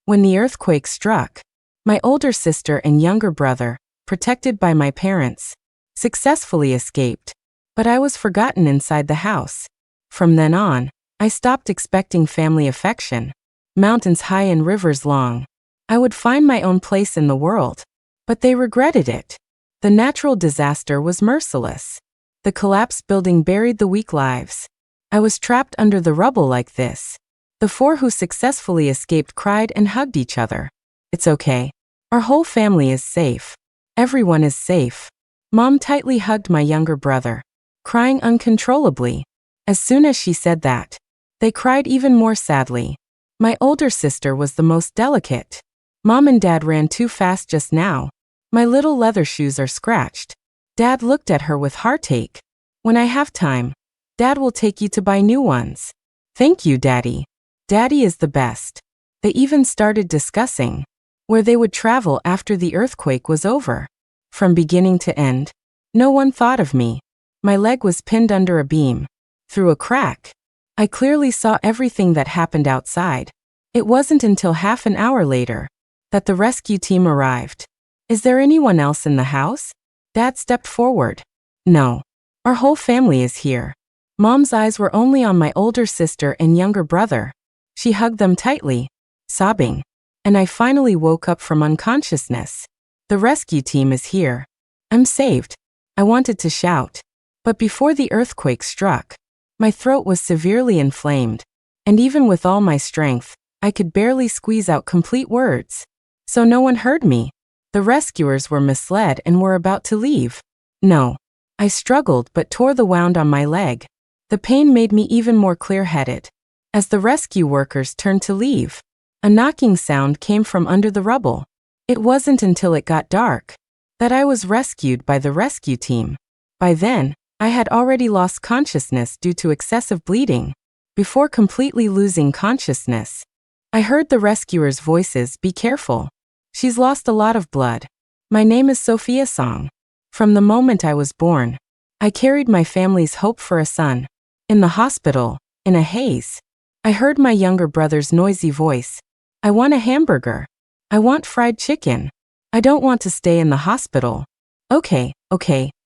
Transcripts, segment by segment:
When the earthquake struck, my older sister and younger brother, protected by my parents, successfully escaped, but I was forgotten inside the house. From then on, I stopped expecting family affection. Mountains high and rivers long, I would find my own place in the world. But they regretted it. The natural disaster was merciless. The collapsed building buried the weak lives. I was trapped under the rubble like this. The four who successfully escaped cried and hugged each other. It's okay. Our whole family is safe. Everyone is safe. Mom tightly hugged my younger brother, crying uncontrollably. As soon as she said that, they cried even more sadly. My older sister was the most delicate. Mom and Dad ran too fast just now. My little leather shoes are scratched. Dad looked at her with heartache. When I have time, Dad will take you to buy new ones. Thank you, Daddy. Daddy is the best. They even started discussing where they would travel after the earthquake was over. From beginning to end, no one thought of me. My leg was pinned under a beam. Through a crack, I clearly saw everything that happened outside. It wasn't until half an hour later that the rescue team arrived. Is there anyone else in the house? Dad stepped forward. No. Our whole family is here. Mom's eyes were only on my older sister and younger brother. She hugged them tightly, sobbing, and I finally woke up from unconsciousness. The rescue team is here. I'm saved. I wanted to shout, but before the earthquake struck, my throat was severely inflamed, and even with all my strength, I could barely squeeze out complete words. So no one heard me. The rescuers were misled and were about to leave. No. I struggled but tore the wound on my leg. The pain made me even more clear-headed. As the rescue workers turned to leave, a knocking sound came from under the rubble. It wasn't until it got dark that I was rescued by the rescue team. By then, I had already lost consciousness due to excessive bleeding. Before completely losing consciousness, I heard the rescuers' voices, "Be careful. She's lost a lot of blood." My name is Sophia Song. From the moment I was born, I carried my family's hope for a son. In the hospital, in a haze, I heard my younger brother's noisy voice. "I want a hamburger. I want fried chicken. I don't want to stay in the hospital." Okay,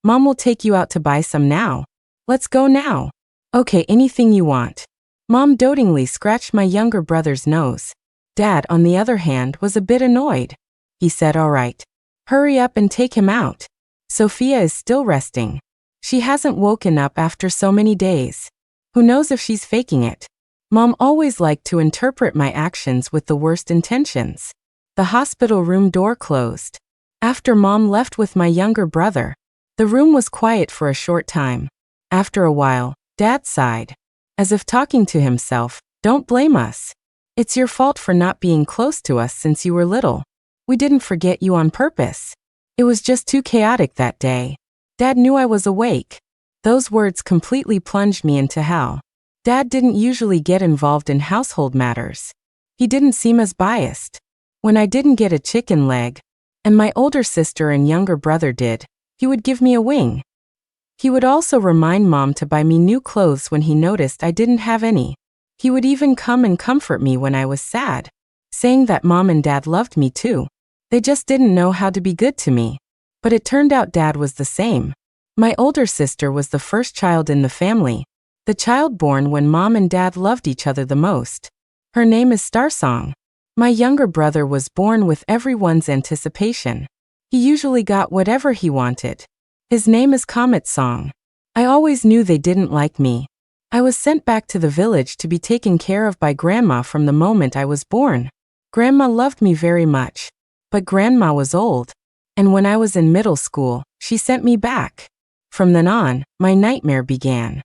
Mom will take you out to buy some now. Let's go now. Okay, anything you want. Mom dotingly scratched my younger brother's nose. Dad, on the other hand, was a bit annoyed. He said, "All right. Hurry up and take him out. Sophia is still resting. She hasn't woken up after so many days. Who knows if she's faking it?" Mom always liked to interpret my actions with the worst intentions. The hospital room door closed. After Mom left with my younger brother, the room was quiet for a short time. After a while, Dad sighed, as if talking to himself. "Don't blame us. It's your fault for not being close to us since you were little. We didn't forget you on purpose. It was just too chaotic that day." Dad knew I was awake. Those words completely plunged me into hell. Dad didn't usually get involved in household matters. He didn't seem as biased. When I didn't get a chicken leg, and my older sister and younger brother did, he would give me a wing. He would also remind Mom to buy me new clothes when he noticed I didn't have any. He would even come and comfort me when I was sad, saying that Mom and Dad loved me too. They just didn't know how to be good to me. But it turned out Dad was the same. My older sister was the first child in the family, the child born when Mom and Dad loved each other the most. Her name is Starsong. My younger brother was born with everyone's anticipation. He usually got whatever he wanted. His name is Comet Song. I always knew they didn't like me. I was sent back to the village to be taken care of by Grandma from the moment I was born. Grandma loved me very much, but Grandma was old, and when I was in middle school, she sent me back. From then on, my nightmare began.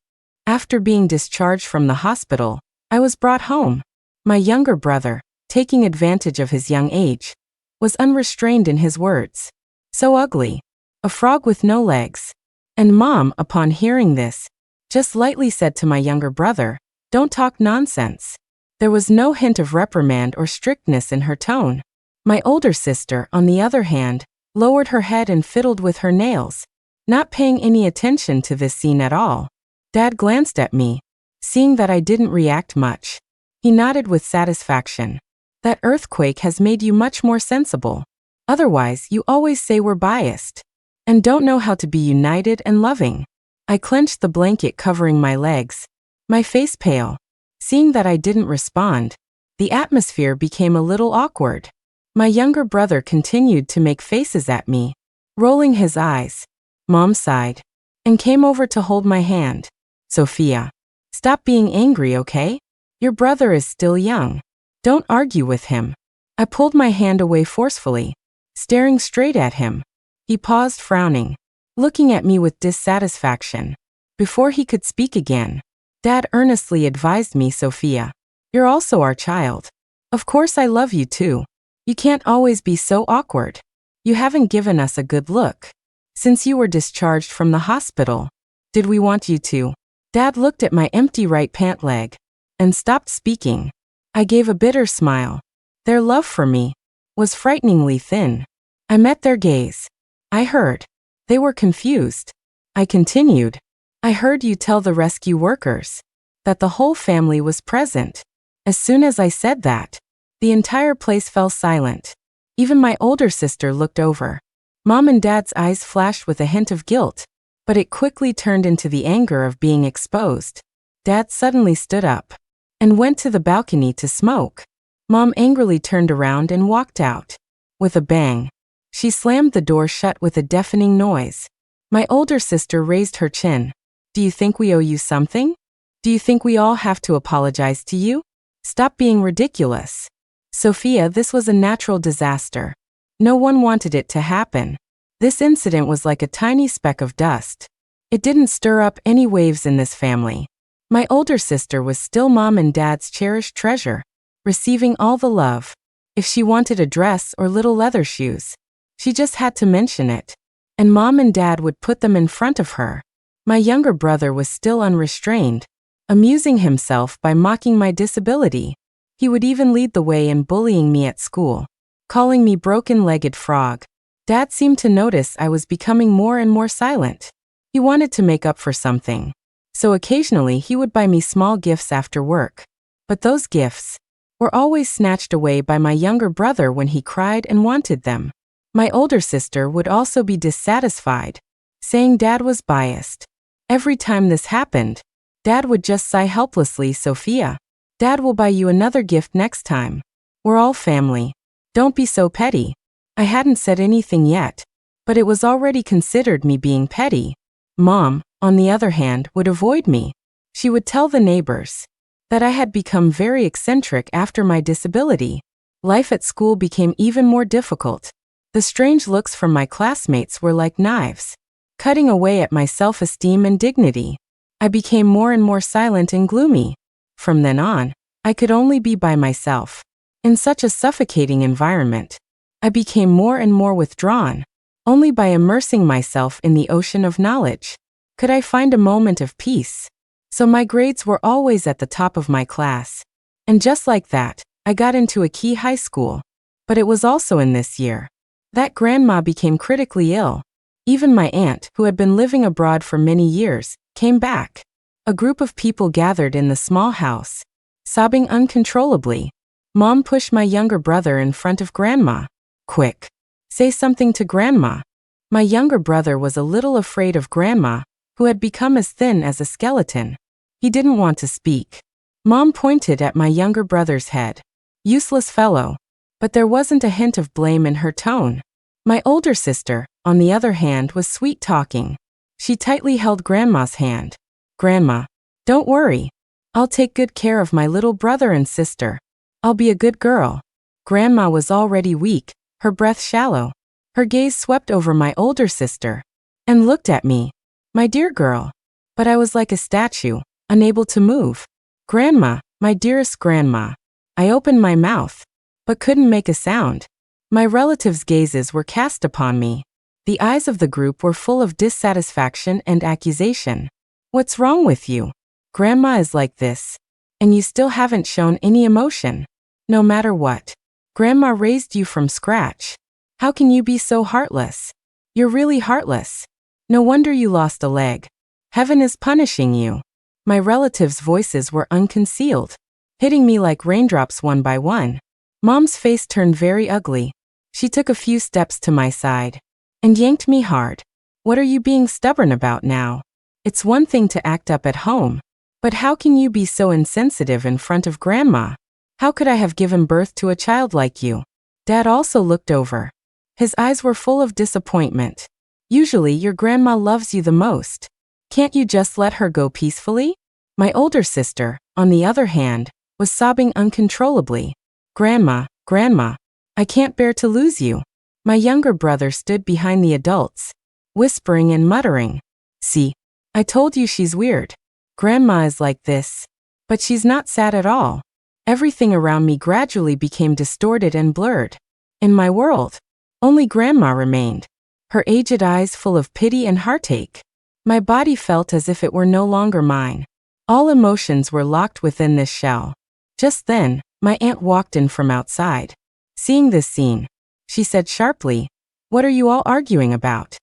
After being discharged from the hospital, I was brought home. My younger brother, taking advantage of his young age, was unrestrained in his words. "So ugly. A frog with no legs." And Mom, upon hearing this, just lightly said to my younger brother, "Don't talk nonsense." There was no hint of reprimand or strictness in her tone. My older sister, on the other hand, lowered her head and fiddled with her nails, not paying any attention to this scene at all. Dad glanced at me, seeing that I didn't react much. He nodded with satisfaction. That earthquake has made you much more sensible. Otherwise, you always say we're biased and don't know how to be united and loving. I clenched the blanket covering my legs, my face pale. Seeing that I didn't respond, the atmosphere became a little awkward. My younger brother continued to make faces at me, rolling his eyes. Mom sighed and came over to hold my hand. Sophia, stop being angry, okay? Your brother is still young. Don't argue with him. I pulled my hand away forcefully, staring straight at him. He paused, frowning, looking at me with dissatisfaction. Before he could speak again, Dad earnestly advised me, Sophia, you're also our child. Of course I love you too. You can't always be so awkward. You haven't given us a good look since you were discharged from the hospital. Did we want you to? Dad looked at my empty right pant leg and stopped speaking. I gave a bitter smile. Their love for me was frighteningly thin. I met their gaze. I heard. They were confused. I continued. I heard you tell the rescue workers that the whole family was present. As soon as I said that, the entire place fell silent. Even my older sister looked over. Mom and Dad's eyes flashed with a hint of guilt, but it quickly turned into the anger of being exposed. Dad suddenly stood up and went to the balcony to smoke. Mom angrily turned around and walked out. With a bang, she slammed the door shut with a deafening noise. My older sister raised her chin. Do you think we owe you something? Do you think we all have to apologize to you? Stop being ridiculous. Sophia, this was a natural disaster. No one wanted it to happen. This incident was like a tiny speck of dust. It didn't stir up any waves in this family. My older sister was still Mom and Dad's cherished treasure, receiving all the love. If she wanted a dress or little leather shoes, she just had to mention it, and Mom and Dad would put them in front of her. My younger brother was still unrestrained, amusing himself by mocking my disability. He would even lead the way in bullying me at school, calling me broken-legged frog. Dad seemed to notice I was becoming more and more silent. He wanted to make up for something, so occasionally he would buy me small gifts after work. But those gifts were always snatched away by my younger brother when he cried and wanted them. My older sister would also be dissatisfied, saying Dad was biased. Every time this happened, Dad would just sigh helplessly, Sophia, Dad will buy you another gift next time. We're all family. Don't be so petty. I hadn't said anything yet, but it was already considered me being petty. Mom, on the other hand, would avoid me. She would tell the neighbors that I had become very eccentric after my disability. Life at school became even more difficult. The strange looks from my classmates were like knives, cutting away at my self-esteem and dignity. I became more and more silent and gloomy. From then on, I could only be by myself. In such a suffocating environment, I became more and more withdrawn. Only by immersing myself in the ocean of knowledge could I find a moment of peace. So my grades were always at the top of my class. And just like that, I got into a key high school. But it was also in this year that Grandma became critically ill. Even my aunt, who had been living abroad for many years, came back. A group of people gathered in the small house, sobbing uncontrollably. Mom pushed my younger brother in front of Grandma. Quick, say something to Grandma. My younger brother was a little afraid of Grandma, who had become as thin as a skeleton. He didn't want to speak. Mom pointed at my younger brother's head. Useless fellow. But there wasn't a hint of blame in her tone. My older sister, on the other hand, was sweet-talking. She tightly held Grandma's hand. Grandma, don't worry. I'll take good care of my little brother and sister. I'll be a good girl. Grandma was already weak, her breath shallow. Her gaze swept over my older sister and looked at me. My dear girl. But I was like a statue, unable to move. Grandma, my dearest Grandma. I opened my mouth, but couldn't make a sound. My relatives' gazes were cast upon me. The eyes of the group were full of dissatisfaction and accusation. What's wrong with you? Grandma is like this, and you still haven't shown any emotion. No matter what. Grandma raised you from scratch. How can you be so heartless? You're really heartless. No wonder you lost a leg. Heaven is punishing you. My relatives' voices were unconcealed, hitting me like raindrops one by one. Mom's face turned very ugly. She took a few steps to my side and yanked me hard. What are you being stubborn about now? It's one thing to act up at home, but how can you be so insensitive in front of Grandma? How could I have given birth to a child like you? Dad also looked over. His eyes were full of disappointment. Usually your grandma loves you the most. Can't you just let her go peacefully? My older sister, on the other hand, was sobbing uncontrollably. Grandma, Grandma, I can't bear to lose you. My younger brother stood behind the adults, whispering and muttering. See, I told you she's weird. Grandma is like this. But she's not sad at all. Everything around me gradually became distorted and blurred. In my world, only Grandma remained, her aged eyes full of pity and heartache. My body felt as if it were no longer mine. All emotions were locked within this shell. Just then, my aunt walked in from outside. Seeing this scene, she said sharply, "What are you all arguing about?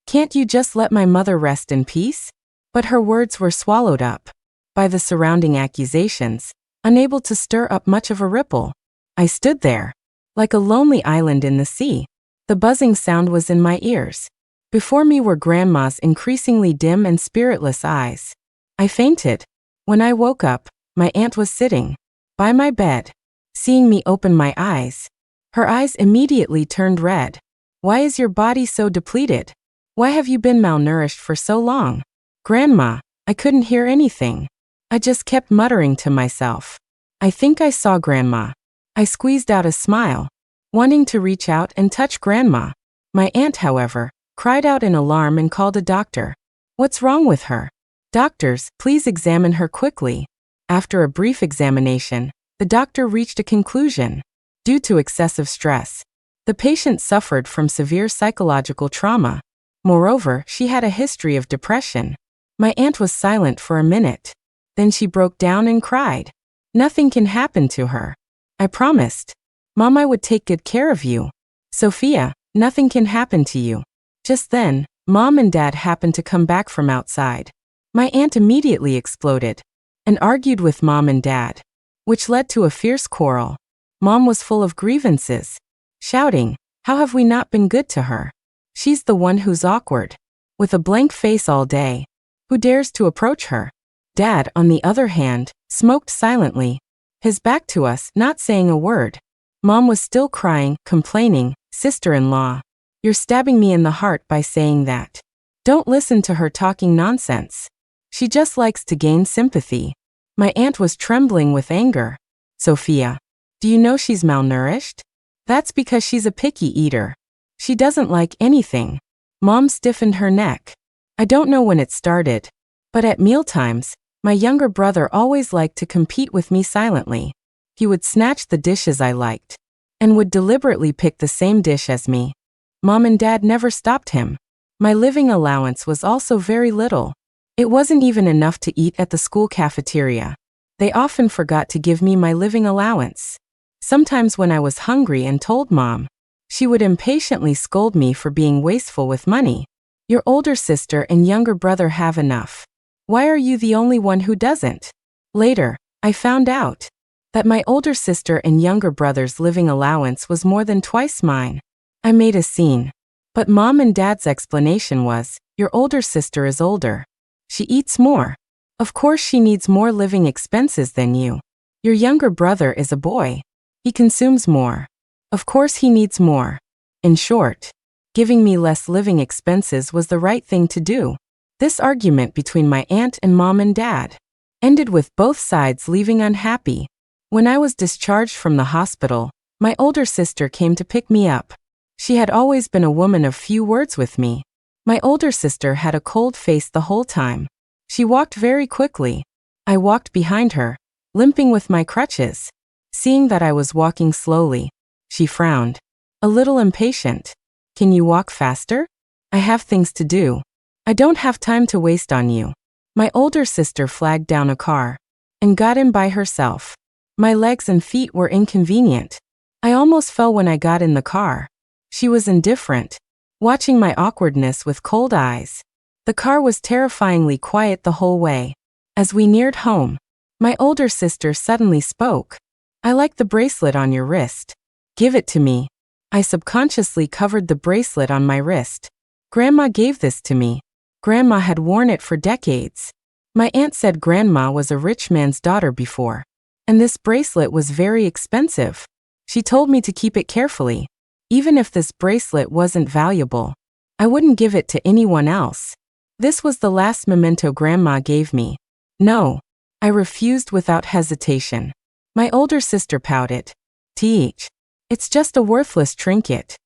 Can't you just let my mother rest in peace?" But her words were swallowed up by the surrounding accusations, unable to stir up much of a ripple. I stood there, like a lonely island in the sea. The buzzing sound was in my ears. Before me were Grandma's increasingly dim and spiritless eyes. I fainted. When I woke up, my aunt was sitting by my bed. Seeing me open my eyes, her eyes immediately turned red. "Why is your body so depleted? Why have you been malnourished for so long?" "Grandma," I couldn't hear anything. I just kept muttering to myself. "I think I saw Grandma." I squeezed out a smile, wanting to reach out and touch Grandma. My aunt, however, cried out in alarm and called a doctor. "What's wrong with her? Doctors, please examine her quickly." After a brief examination, the doctor reached a conclusion. Due to excessive stress, the patient suffered from severe psychological trauma. Moreover, she had a history of depression. My aunt was silent for a minute. Then she broke down and cried. "Nothing can happen to her. I promised. Mom, I would take good care of you. Sophia, nothing can happen to you." Just then, Mom and Dad happened to come back from outside. My aunt immediately exploded and argued with Mom and Dad, which led to a fierce quarrel. Mom was full of grievances, shouting, "How have we not been good to her? She's the one who's awkward, with a blank face all day. Who dares to approach her?" Dad, on the other hand, smoked silently, his back to us, not saying a word. Mom was still crying, complaining, "Sister-in-law, you're stabbing me in the heart by saying that. Don't listen to her talking nonsense. She just likes to gain sympathy." My aunt was trembling with anger. "Sophia, do you know she's malnourished? That's because she's a picky eater. She doesn't like anything." Mom stiffened her neck. I don't know when it started, but at mealtimes, my younger brother always liked to compete with me silently. He would snatch the dishes I liked and would deliberately pick the same dish as me. Mom and Dad never stopped him. My living allowance was also very little. It wasn't even enough to eat at the school cafeteria. They often forgot to give me my living allowance. Sometimes when I was hungry and told Mom, she would impatiently scold me for being wasteful with money. "Your older sister and younger brother have enough. Why are you the only one who doesn't?" Later, I found out that my older sister and younger brother's living allowance was more than twice mine. I made a scene. But Mom and Dad's explanation was, "Your older sister is older. She eats more. Of course she needs more living expenses than you. Your younger brother is a boy. He consumes more. Of course he needs more." In short, giving me less living expenses was the right thing to do. This argument between my aunt and Mom and Dad ended with both sides leaving unhappy. When I was discharged from the hospital, my older sister came to pick me up. She had always been a woman of few words with me. My older sister had a cold face the whole time. She walked very quickly. I walked behind her, limping with my crutches. Seeing that I was walking slowly, she frowned, a little impatient. "Can you walk faster? I have things to do. I don't have time to waste on you." My older sister flagged down a car and got in by herself. My legs and feet were inconvenient. I almost fell when I got in the car. She was indifferent, watching my awkwardness with cold eyes. The car was terrifyingly quiet the whole way. As we neared home, my older sister suddenly spoke. I like the bracelet on your wrist. Give it to me. I subconsciously covered the bracelet on my wrist. Grandma gave this to me. Grandma had worn it for decades. My aunt said Grandma was a rich man's daughter before. And this bracelet was very expensive. She told me to keep it carefully. Even if this bracelet wasn't valuable, I wouldn't give it to anyone else. This was the last memento Grandma gave me. No. I refused without hesitation. My older sister pouted. It's just a worthless trinket.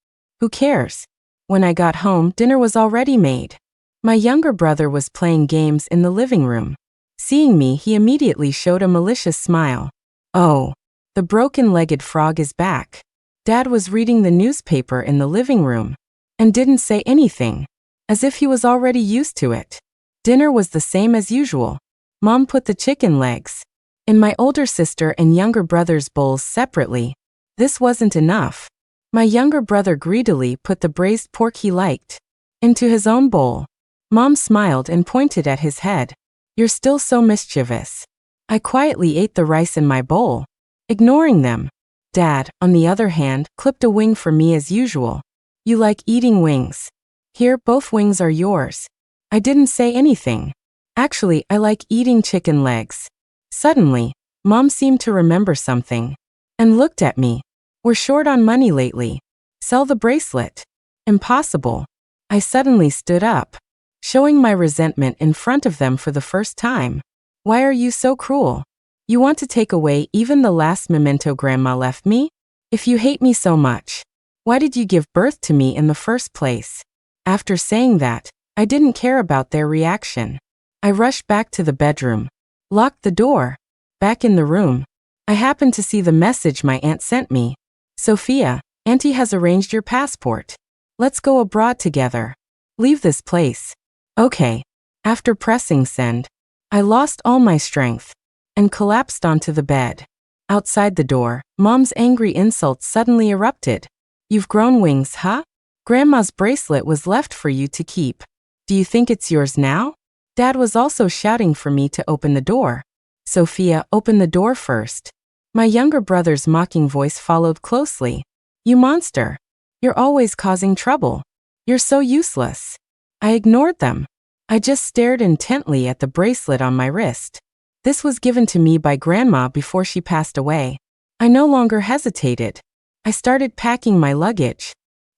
Who cares? When I got home, dinner was already made. My younger brother was playing games in the living room. Seeing me, he immediately showed a malicious smile. Oh, the broken-legged frog is back. Dad was reading the newspaper in the living room and didn't say anything, as if he was already used to it. Dinner was the same as usual. Mom put the chicken legs in my older sister and younger brother's bowls separately. This wasn't enough. My younger brother greedily put the braised pork he liked into his own bowl. Mom smiled and pointed at his head. You're still so mischievous. I quietly ate the rice in my bowl, ignoring them. Dad, on the other hand, clipped a wing for me as usual. You like eating wings. Here, both wings are yours. I didn't say anything. Actually, I like eating chicken legs. Suddenly, Mom seemed to remember something and looked at me. We're short on money lately. Sell the bracelet. Impossible. I suddenly stood up, showing my resentment in front of them for the first time. Why are you so cruel? You want to take away even the last memento Grandma left me? If you hate me so much, why did you give birth to me in the first place? After saying that, I didn't care about their reaction. I rushed back to the bedroom, locked the door. Back in the room, I happened to see the message my aunt sent me. Sophia, Auntie has arranged your passport. Let's go abroad together. Leave this place. Okay. After pressing send, I lost all my strength and collapsed onto the bed. Outside the door, Mom's angry insults suddenly erupted. You've grown wings, huh? Grandma's bracelet was left for you to keep. Do you think it's yours now? Dad was also shouting for me to open the door. Sophia, open the door first. My younger brother's mocking voice followed closely. You monster. You're always causing trouble. You're so useless. I ignored them. I just stared intently at the bracelet on my wrist. This was given to me by Grandma before she passed away. I no longer hesitated. I started packing my luggage.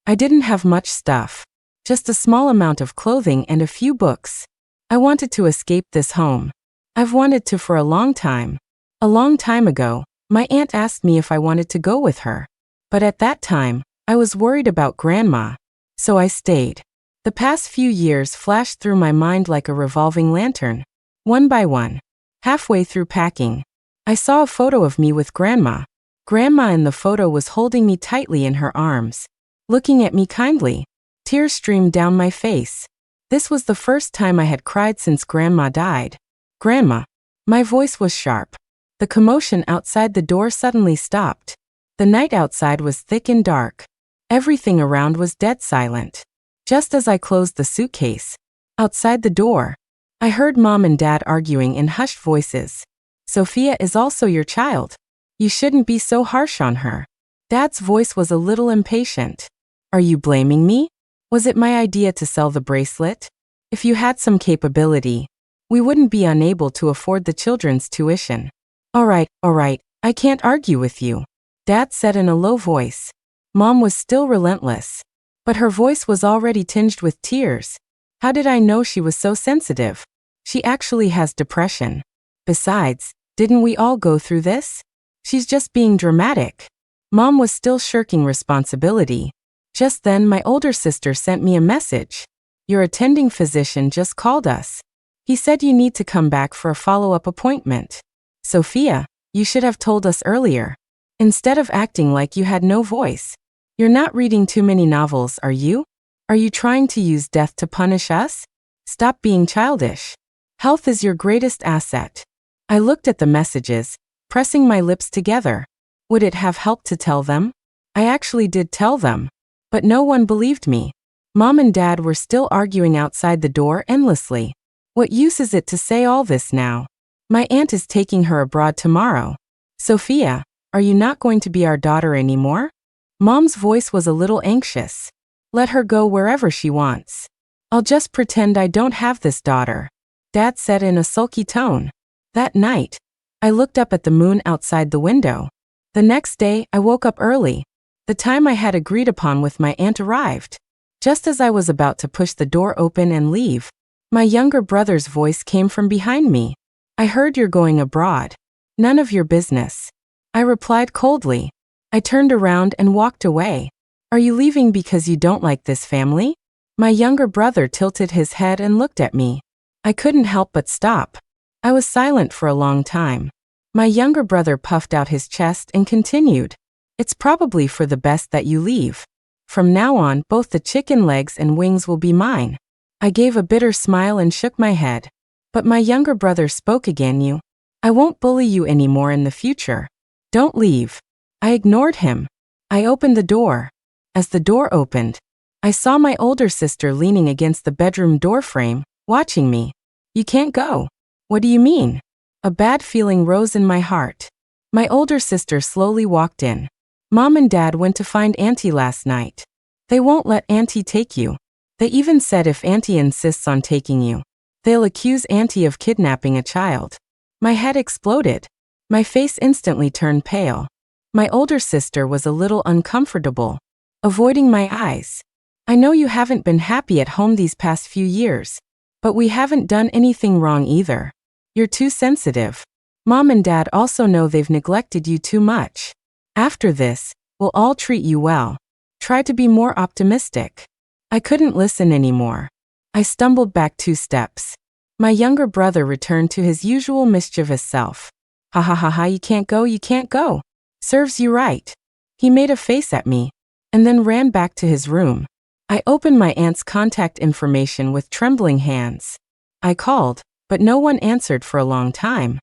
I didn't have much stuff, just a small amount of clothing and a few books. I wanted to escape this home. I've wanted to for a long time. A long time ago, my aunt asked me if I wanted to go with her. But at that time, I was worried about Grandma, so I stayed. The past few years flashed through my mind like a revolving lantern. One by one, halfway through packing, I saw a photo of me with Grandma. Grandma in the photo was holding me tightly in her arms, looking at me kindly. Tears streamed down my face. This was the first time I had cried since Grandma died. Grandma. My voice was sharp. The commotion outside the door suddenly stopped. The night outside was thick and dark. Everything around was dead silent. Just as I closed the suitcase, outside the door, I heard Mom and Dad arguing in hushed voices. Sophia is also your child. You shouldn't be so harsh on her. Dad's voice was a little impatient. Are you blaming me? Was it my idea to sell the bracelet? If you had some capability, we wouldn't be unable to afford the children's tuition. All right, I can't argue with you, Dad said in a low voice. Mom was still relentless, but her voice was already tinged with tears. How did I know she was so sensitive? She actually has depression. Besides, didn't we all go through this? She's just being dramatic. Mom was still shirking responsibility. Just then, my older sister sent me a message. Your attending physician just called us. He said you need to come back for a follow-up appointment. Sophia, you should have told us earlier. Instead of acting like you had no voice. You're not reading too many novels, are you? Are you trying to use death to punish us? Stop being childish. Health is your greatest asset. I looked at the messages, pressing my lips together. Would it have helped to tell them? I actually did tell them. But no one believed me. Mom and Dad were still arguing outside the door endlessly. What use is it to say all this now? My aunt is taking her abroad tomorrow. Sophia, Are you not going to be our daughter anymore? Mom's voice was a little anxious. Let her go wherever she wants. I'll just pretend I don't have this daughter, Dad said in a sulky tone. That night, I looked up at the moon outside the window. The next day, I woke up early. The time I had agreed upon with my aunt arrived. Just as I was about to push the door open and leave, my younger brother's voice came from behind me. I heard you're going abroad. None of your business. I replied coldly. I turned around and walked away. Are you leaving because you don't like this family? My younger brother tilted his head and looked at me. I couldn't help but stop. I was silent for a long time. My younger brother puffed out his chest and continued. It's probably for the best that you leave. From now on, both the chicken legs and wings will be mine. I gave a bitter smile and shook my head. But my younger brother spoke again. I won't bully you anymore in the future. Don't leave. I ignored him. I opened the door. As the door opened, I saw my older sister leaning against the bedroom doorframe, watching me. You can't go. What do you mean? A bad feeling rose in my heart. My older sister slowly walked in. Mom and Dad went to find Auntie last night. They won't let Auntie take you. They even said if Auntie insists on taking you, they'll accuse Auntie of kidnapping a child. My head exploded. My face instantly turned pale. My older sister was a little uncomfortable, avoiding my eyes. I know you haven't been happy at home these past few years, but we haven't done anything wrong either. You're too sensitive. Mom and Dad also know they've neglected you too much. After this, we'll all treat you well. Try to be more optimistic. I couldn't listen anymore. I stumbled back 2 steps. My younger brother returned to his usual mischievous self. Ha ha ha ha, you can't go, you can't go. Serves you right. He made a face at me, and then ran back to his room. I opened my aunt's contact information with trembling hands. I called, but no one answered for a long time.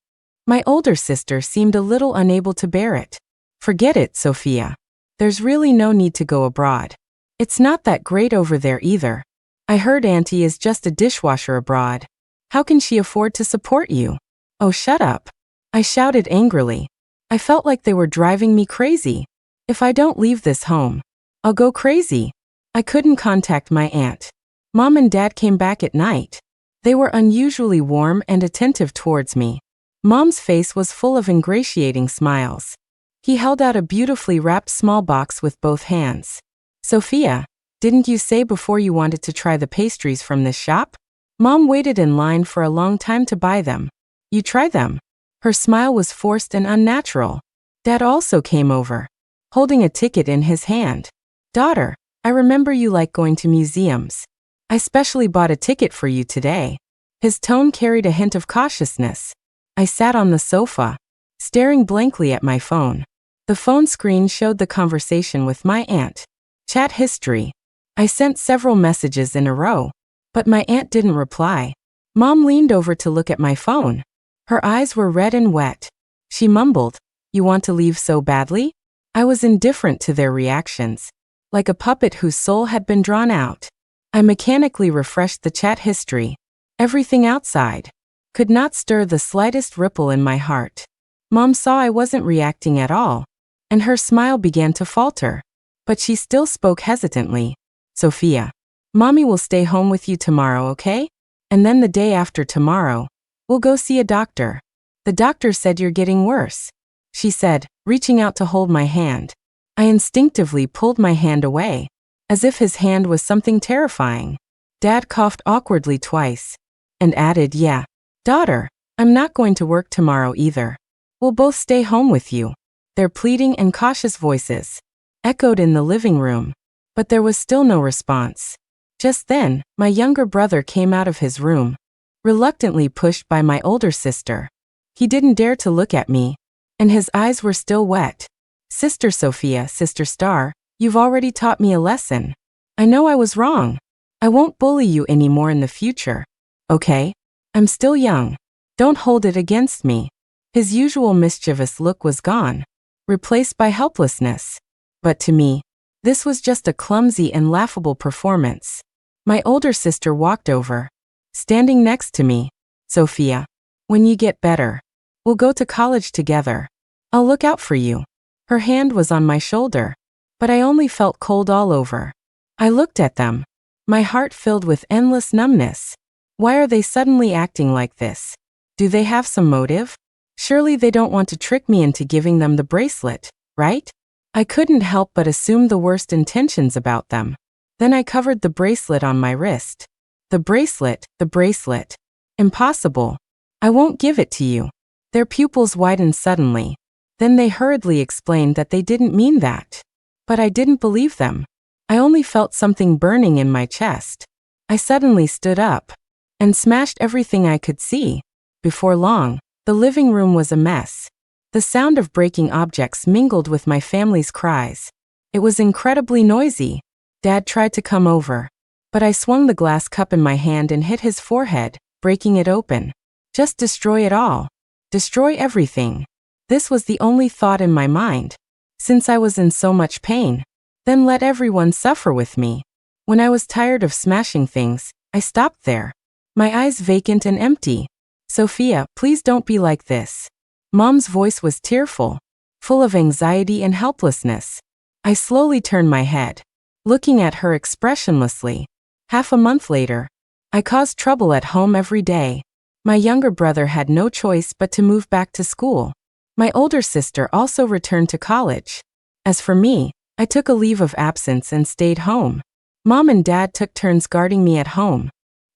My older sister seemed a little unable to bear it. Forget it, Sophia. There's really no need to go abroad. It's not that great over there either. I heard Auntie is just a dishwasher abroad. How can she afford to support you? Oh, shut up. I shouted angrily. I felt like they were driving me crazy. If I don't leave this home, I'll go crazy. I couldn't contact my aunt. Mom and Dad came back at night. They were unusually warm and attentive towards me. Mom's face was full of ingratiating smiles. He held out a beautifully wrapped small box with both hands. Sophia, didn't you say before you wanted to try the pastries from this shop? Mom waited in line for a long time to buy them. You try them. Her smile was forced and unnatural. Dad also came over, holding a ticket in his hand. Daughter, I remember you like going to museums. I specially bought a ticket for you today. His tone carried a hint of cautiousness. I sat on the sofa, staring blankly at my phone. The phone screen showed the conversation with my aunt. Chat history. I sent several messages in a row, but my aunt didn't reply. Mom leaned over to look at my phone. Her eyes were red and wet. She mumbled, "You want to leave so badly?" I was indifferent to their reactions, like a puppet whose soul had been drawn out. I mechanically refreshed the chat history. Everything outside could not stir the slightest ripple in my heart. Mom saw I wasn't reacting at all, and her smile began to falter. But she still spoke hesitantly. Sophia, Mommy will stay home with you tomorrow, okay? And then the day after tomorrow, we'll go see a doctor. The doctor said you're getting worse, she said, reaching out to hold my hand. I instinctively pulled my hand away, as if his hand was something terrifying. Dad coughed awkwardly twice, and added, "Yeah, daughter, I'm not going to work tomorrow either. We'll both stay home with you." Their pleading and cautious voices echoed in the living room, but there was still no response. Just then, my younger brother came out of his room, reluctantly pushed by my older sister. He didn't dare to look at me, and his eyes were still wet. Sister Sophia, Sister Star, you've already taught me a lesson. I know I was wrong. I won't bully you anymore in the future. Okay? I'm still young. Don't hold it against me. His usual mischievous look was gone, replaced by helplessness. But to me, this was just a clumsy and laughable performance. My older sister walked over, standing next to me. Sophia, when you get better, we'll go to college together. I'll look out for you. Her hand was on my shoulder, but I only felt cold all over. I looked at them, my heart filled with endless numbness. Why are they suddenly acting like this? Do they have some motive? Surely they don't want to trick me into giving them the bracelet, right? I couldn't help but assume the worst intentions about them. Then I covered the bracelet on my wrist. The bracelet, the bracelet. Impossible. I won't give it to you. Their pupils widened suddenly. Then they hurriedly explained that they didn't mean that. But I didn't believe them. I only felt something burning in my chest. I suddenly stood up and smashed everything I could see. Before long, the living room was a mess. The sound of breaking objects mingled with my family's cries. It was incredibly noisy. Dad tried to come over, but I swung the glass cup in my hand and hit his forehead, breaking it open. Just destroy it all. Destroy everything. This was the only thought in my mind. Since I was in so much pain, then let everyone suffer with me. When I was tired of smashing things, I stopped there. My eyes vacant and empty. Sophia, please don't be like this. Mom's voice was tearful, full of anxiety and helplessness. I slowly turned my head, looking at her expressionlessly. Half a month later, I caused trouble at home every day. My younger brother had no choice but to move back to school. My older sister also returned to college. As for me, I took a leave of absence and stayed home. Mom and Dad took turns guarding me at home.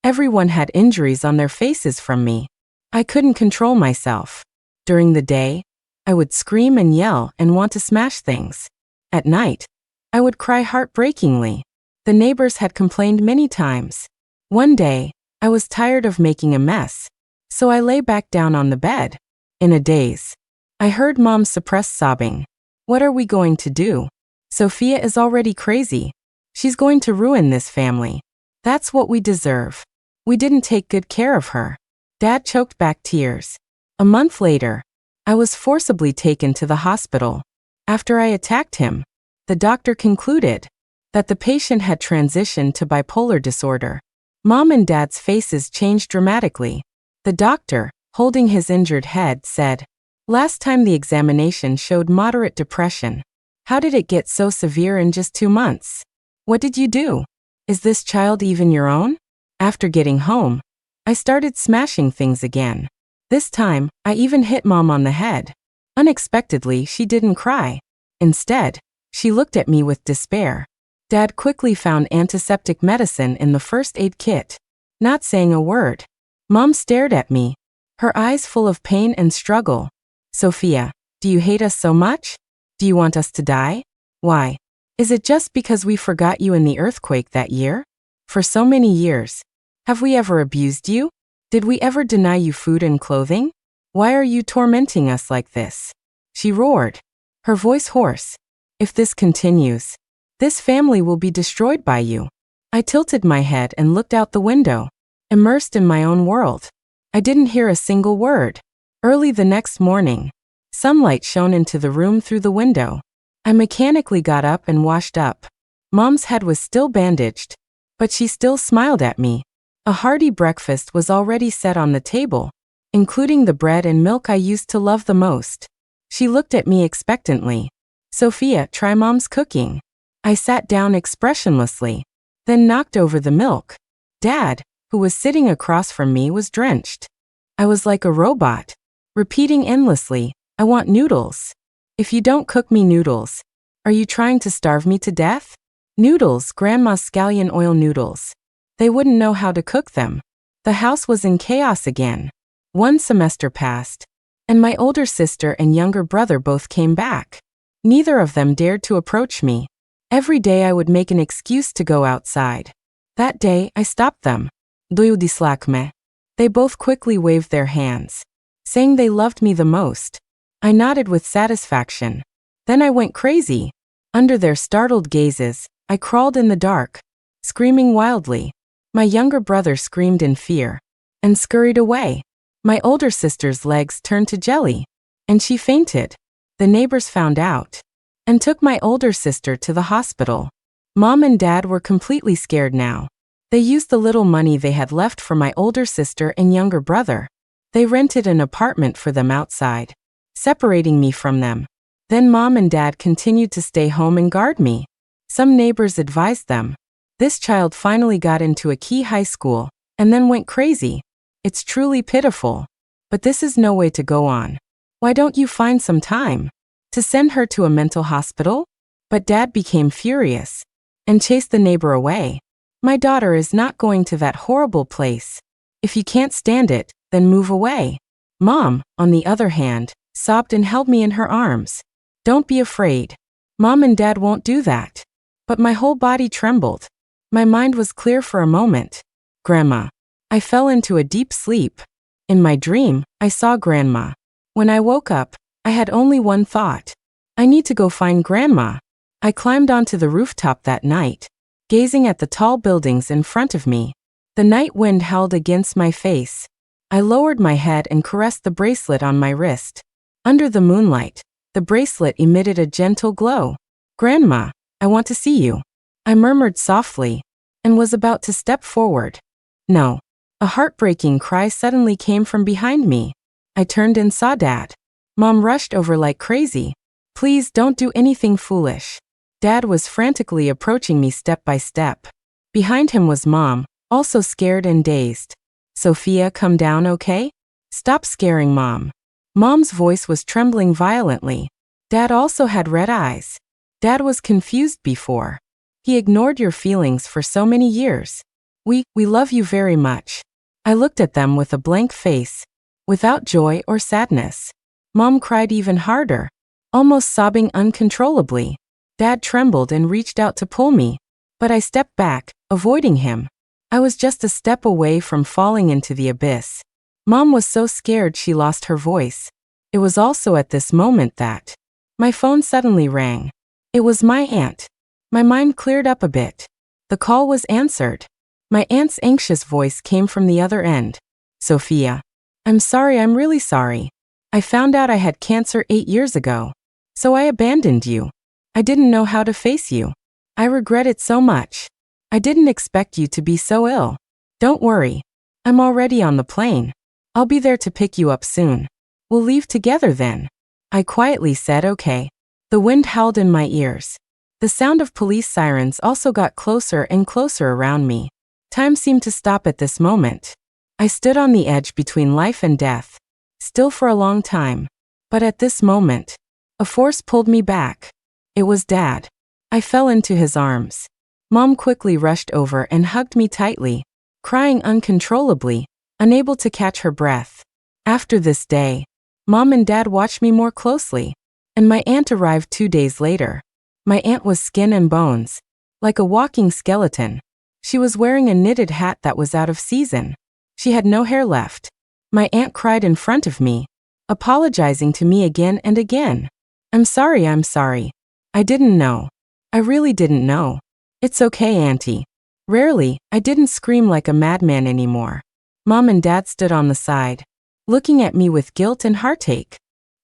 Everyone had injuries on their faces from me. I couldn't control myself. During the day, I would scream and yell and want to smash things. At night, I would cry heartbreakingly. The neighbors had complained many times. One day, I was tired of making a mess, so I lay back down on the bed. In a daze, I heard Mom's suppressed sobbing. What are we going to do? Sophia is already crazy. She's going to ruin this family. That's what we deserve. We didn't take good care of her. Dad choked back tears. A month later, I was forcibly taken to the hospital. After I attacked him, the doctor concluded that the patient had transitioned to bipolar disorder. Mom and Dad's faces changed dramatically. The doctor, holding his injured head, said, "Last time the examination showed moderate depression. How did it get so severe in just 2 months? What did you do? Is this child even your own?" After getting home, I started smashing things again. This time, I even hit Mom on the head. Unexpectedly, she didn't cry. Instead, she looked at me with despair. Dad quickly found antiseptic medicine in the first aid kit. Not saying a word, Mom stared at me, her eyes full of pain and struggle. "Sophia, do you hate us so much? Do you want us to die? Why? Is it just because we forgot you in the earthquake that year? For so many years, have we ever abused you? Did we ever deny you food and clothing? Why are you tormenting us like this?" She roared, her voice hoarse. "If this continues, this family will be destroyed by you." I tilted my head and looked out the window, immersed in my own world. I didn't hear a single word. Early the next morning, sunlight shone into the room through the window. I mechanically got up and washed up. Mom's head was still bandaged, but she still smiled at me. A hearty breakfast was already set on the table, including the bread and milk I used to love the most. She looked at me expectantly. "Sophia, try Mom's cooking." I sat down expressionlessly, then knocked over the milk. Dad, who was sitting across from me, was drenched. I was like a robot, repeating endlessly, "I want noodles. If you don't cook me noodles, are you trying to starve me to death?" Noodles, Grandma's scallion oil noodles. They wouldn't know how to cook them. The house was in chaos again. One semester passed, and my older sister and younger brother both came back. Neither of them dared to approach me. Every day I would make an excuse to go outside. That day, I stopped them. "Do you dislike me?" They both quickly waved their hands, saying they loved me the most. I nodded with satisfaction. Then I went crazy. Under their startled gazes, I crawled in the dark, screaming wildly. My younger brother screamed in fear and scurried away. My older sister's legs turned to jelly, and she fainted. The neighbors found out and took my older sister to the hospital. Mom and Dad were completely scared now. They used the little money they had left for my older sister and younger brother. They rented an apartment for them outside, separating me from them. Then Mom and Dad continued to stay home and guard me. Some neighbors advised them. This child finally got into a key high school and then went crazy. It's truly pitiful. But this is no way to go on. Why don't you find some time to send her to a mental hospital? But Dad became furious and chased the neighbor away. My daughter is not going to that horrible place. If you can't stand it, then move away. Mom, on the other hand, sobbed and held me in her arms. Don't be afraid. Mom and Dad won't do that. But my whole body trembled. My mind was clear for a moment. Grandma. I fell into a deep sleep. In my dream, I saw Grandma. When I woke up, I had only one thought. I need to go find Grandma. I climbed onto the rooftop that night, gazing at the tall buildings in front of me. The night wind howled against my face. I lowered my head and caressed the bracelet on my wrist. Under the moonlight, the bracelet emitted a gentle glow. Grandma, I want to see you. I murmured softly, and was about to step forward. No. A heartbreaking cry suddenly came from behind me. I turned and saw Dad. Mom rushed over like crazy. Please don't do anything foolish. Dad was frantically approaching me step by step. Behind him was Mom, also scared and dazed. Sophia, come down, okay? Stop scaring Mom. Mom's voice was trembling violently. Dad also had red eyes. Dad was confused before. He ignored your feelings for so many years. We love you very much. I looked at them with a blank face, without joy or sadness. Mom cried even harder, almost sobbing uncontrollably. Dad trembled and reached out to pull me, but I stepped back, avoiding him. I was just a step away from falling into the abyss. Mom was so scared she lost her voice. It was also at this moment that my phone suddenly rang. It was my aunt. My mind cleared up a bit. The call was answered. My aunt's anxious voice came from the other end. Sophia. I'm sorry, I'm really sorry. I found out I had cancer 8 years ago. So I abandoned you. I didn't know how to face you. I regret it so much. I didn't expect you to be so ill. Don't worry. I'm already on the plane. I'll be there to pick you up soon. We'll leave together then. I quietly said okay. The wind howled in my ears. The sound of police sirens also got closer and closer around me. Time seemed to stop at this moment. I stood on the edge between life and death, still for a long time. But at this moment, a force pulled me back. It was Dad. I fell into his arms. Mom quickly rushed over and hugged me tightly, crying uncontrollably, unable to catch her breath. After this day, Mom and Dad watched me more closely, and my aunt arrived 2 days later. My aunt was skin and bones, like a walking skeleton. She was wearing a knitted hat that was out of season. She had no hair left. My aunt cried in front of me, apologizing to me again and again. I'm sorry. I didn't know. I really didn't know. It's okay, Auntie. Rarely, I didn't scream like a madman anymore. Mom and Dad stood on the side, looking at me with guilt and heartache.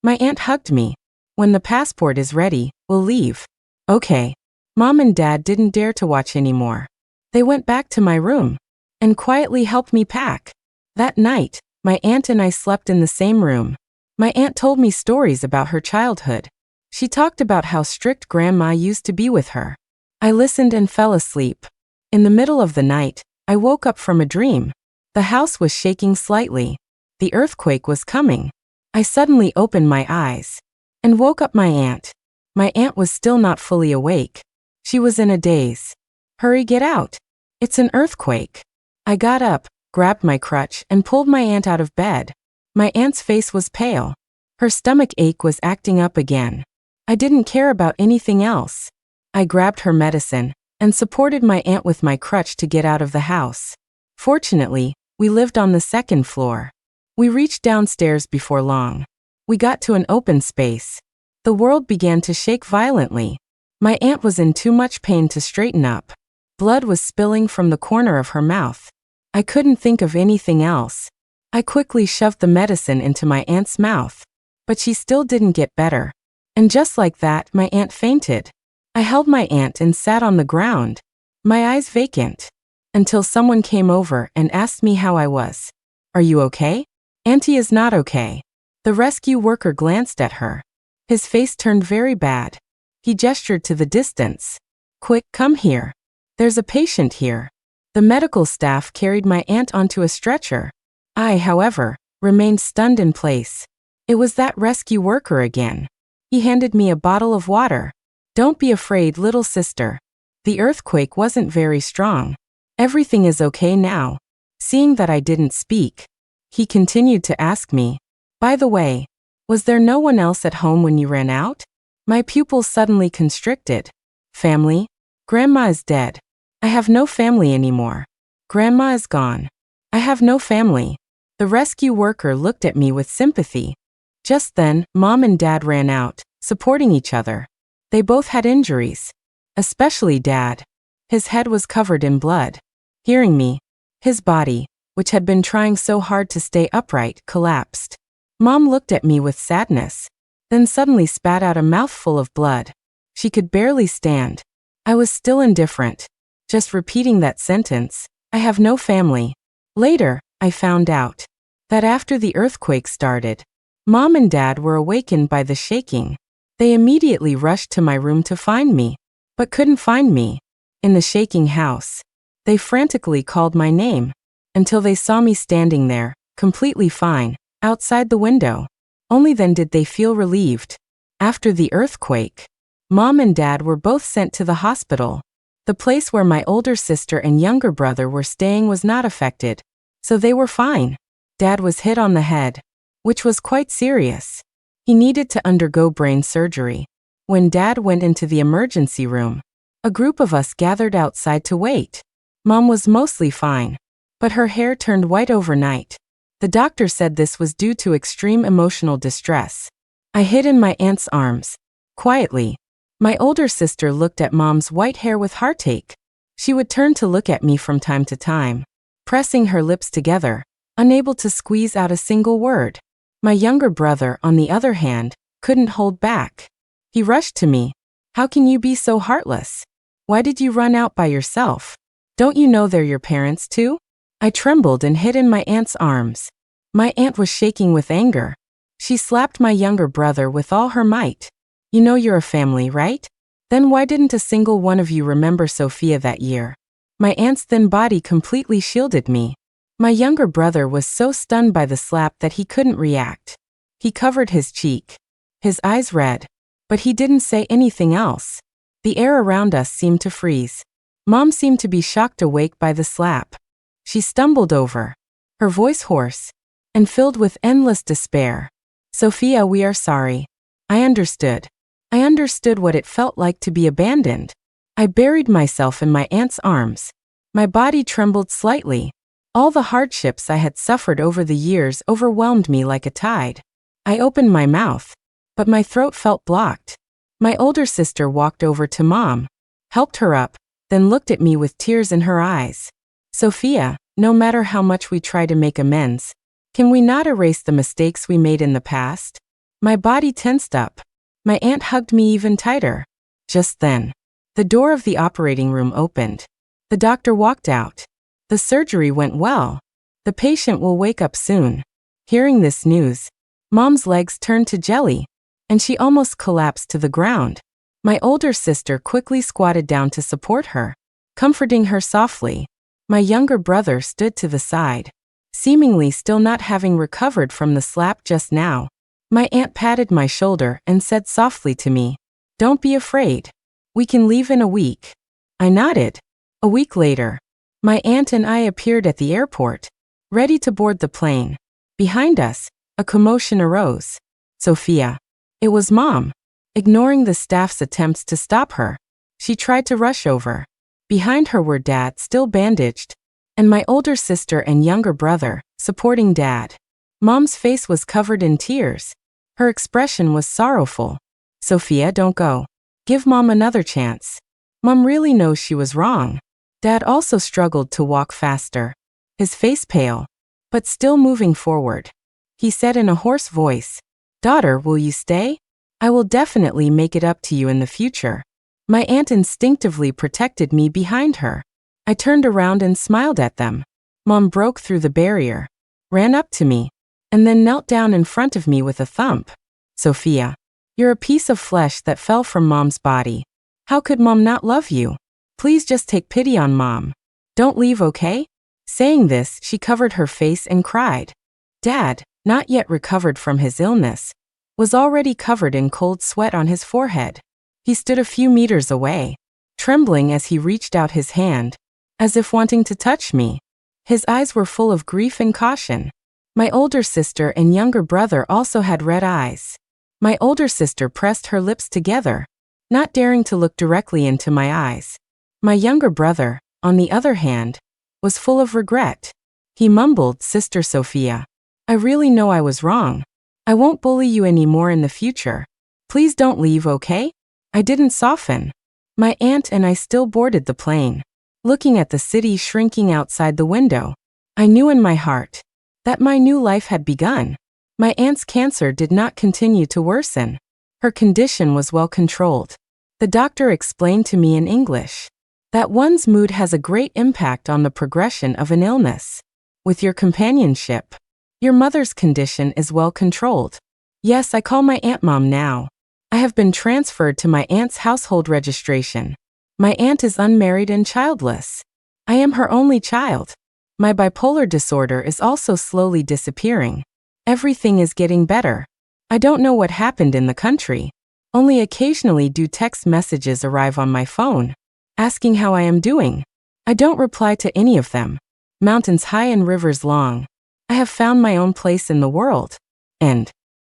My aunt hugged me. When the passport is ready, we'll leave. Okay. Mom and Dad didn't dare to watch anymore. They went back to my room and quietly helped me pack. That night, my aunt and I slept in the same room. My aunt told me stories about her childhood. She talked about how strict Grandma used to be with her. I listened and fell asleep. In the middle of the night, I woke up from a dream. The house was shaking slightly. The earthquake was coming. I suddenly opened my eyes and woke up my aunt. My aunt was still not fully awake. She was in a daze. Hurry, get out. It's an earthquake. I got up, grabbed my crutch, and pulled my aunt out of bed. My aunt's face was pale. Her stomach ache was acting up again. I didn't care about anything else. I grabbed her medicine and supported my aunt with my crutch to get out of the house. Fortunately, we lived on the second floor. We reached downstairs before long. We got to an open space. The world began to shake violently. My aunt was in too much pain to straighten up. Blood was spilling from the corner of her mouth. I couldn't think of anything else. I quickly shoved the medicine into my aunt's mouth, but she still didn't get better. And just like that, my aunt fainted. I held my aunt and sat on the ground, my eyes vacant, until someone came over and asked me how I was. Are you okay? Auntie is not okay. The rescue worker glanced at her. His face turned very bad. He gestured to the distance. Quick, come here. There's a patient here. The medical staff carried my aunt onto a stretcher. I, however, remained stunned in place. It was that rescue worker again. He handed me a bottle of water. Don't be afraid, little sister. The earthquake wasn't very strong. Everything is okay now. Seeing that I didn't speak, he continued to ask me, by the way, was there no one else at home when you ran out? My pupils suddenly constricted. Family? Grandma is dead. I have no family anymore. Grandma is gone. I have no family. The rescue worker looked at me with sympathy. Just then, Mom and Dad ran out, supporting each other. They both had injuries. Especially Dad. His head was covered in blood. Hearing me, his body, which had been trying so hard to stay upright, collapsed. Mom looked at me with sadness, then suddenly spat out a mouthful of blood. She could barely stand. I was still indifferent, just repeating that sentence, I have no family. Later, I found out that after the earthquake started, Mom and Dad were awakened by the shaking. They immediately rushed to my room to find me, but couldn't find me. In the shaking house, they frantically called my name, until they saw me standing there, completely fine, outside the window. Only then did they feel relieved. After the earthquake, Mom and Dad were both sent to the hospital. The place where my older sister and younger brother were staying was not affected, so they were fine. Dad was hit on the head, which was quite serious. He needed to undergo brain surgery. When Dad went into the emergency room, a group of us gathered outside to wait. Mom was mostly fine, but her hair turned white overnight. The doctor said this was due to extreme emotional distress. I hid in my aunt's arms. Quietly, my older sister looked at Mom's white hair with heartache. She would turn to look at me from time to time, pressing her lips together, unable to squeeze out a single word. My younger brother, on the other hand, couldn't hold back. He rushed to me. How can you be so heartless? Why did you run out by yourself? Don't you know they're your parents too? I trembled and hid in my aunt's arms. My aunt was shaking with anger. She slapped my younger brother with all her might. You know you're a family, right? Then why didn't a single one of you remember Sophia that year? My aunt's thin body completely shielded me. My younger brother was so stunned by the slap that he couldn't react. He covered his cheek, his eyes red, but he didn't say anything else. The air around us seemed to freeze. Mom seemed to be shocked awake by the slap. She stumbled over, her voice hoarse and filled with endless despair. Sophia, we are sorry. I understood. I understood what it felt like to be abandoned. I buried myself in my aunt's arms. My body trembled slightly. All the hardships I had suffered over the years overwhelmed me like a tide. I opened my mouth, but my throat felt blocked. My older sister walked over to Mom, helped her up, then looked at me with tears in her eyes. Sophia, no matter how much we try to make amends, can we not erase the mistakes we made in the past? My body tensed up. My aunt hugged me even tighter. Just then, the door of the operating room opened. The doctor walked out. The surgery went well. The patient will wake up soon. Hearing this news, Mom's legs turned to jelly, and she almost collapsed to the ground. My older sister quickly squatted down to support her, comforting her softly. My younger brother stood to the side, seemingly still not having recovered from the slap just now. My aunt patted my shoulder and said softly to me, "Don't be afraid. We can leave in a week." I nodded. A week later, my aunt and I appeared at the airport, ready to board the plane. Behind us, a commotion arose. Sophia. It was Mom. Ignoring the staff's attempts to stop her, she tried to rush over. Behind her were Dad, still bandaged, and my older sister and younger brother, supporting Dad. Mom's face was covered in tears. Her expression was sorrowful. Sophia, don't go. Give Mom another chance. Mom really knows she was wrong. Dad also struggled to walk faster, his face pale, but still moving forward. He said in a hoarse voice, "Daughter, will you stay? I will definitely make it up to you in the future." My aunt instinctively protected me behind her. I turned around and smiled at them. Mom broke through the barrier, ran up to me, and then knelt down in front of me with a thump. "Sophia, You're a piece of flesh that fell from Mom's body. How could Mom not love you? Please just take pity on Mom. Don't leave, okay? Saying this, she covered her face and cried. Dad, not yet recovered from his illness, was already covered in cold sweat on his forehead. He stood a few meters away, trembling as he reached out his hand, as if wanting to touch me. His eyes were full of grief and caution. My older sister and younger brother also had red eyes. My older sister pressed her lips together, not daring to look directly into my eyes. My younger brother, on the other hand, was full of regret. He mumbled, Sister Sophia, I really know I was wrong. I won't bully you anymore in the future. Please don't leave, okay? I didn't soften. My aunt and I still boarded the plane. Looking at the city shrinking outside the window, I knew in my heart that my new life had begun. My aunt's cancer did not continue to worsen. Her condition was well controlled. The doctor explained to me in English that one's mood has a great impact on the progression of an illness. With your companionship, your mother's condition is well controlled. Yes, I call my aunt Mom now. I have been transferred to my aunt's household registration. My aunt is unmarried and childless. I am her only child. My bipolar disorder is also slowly disappearing. Everything is getting better. I don't know what happened in the country. Only occasionally do text messages arrive on my phone, asking how I am doing. I don't reply to any of them. Mountains high and rivers long. I have found my own place in the world. And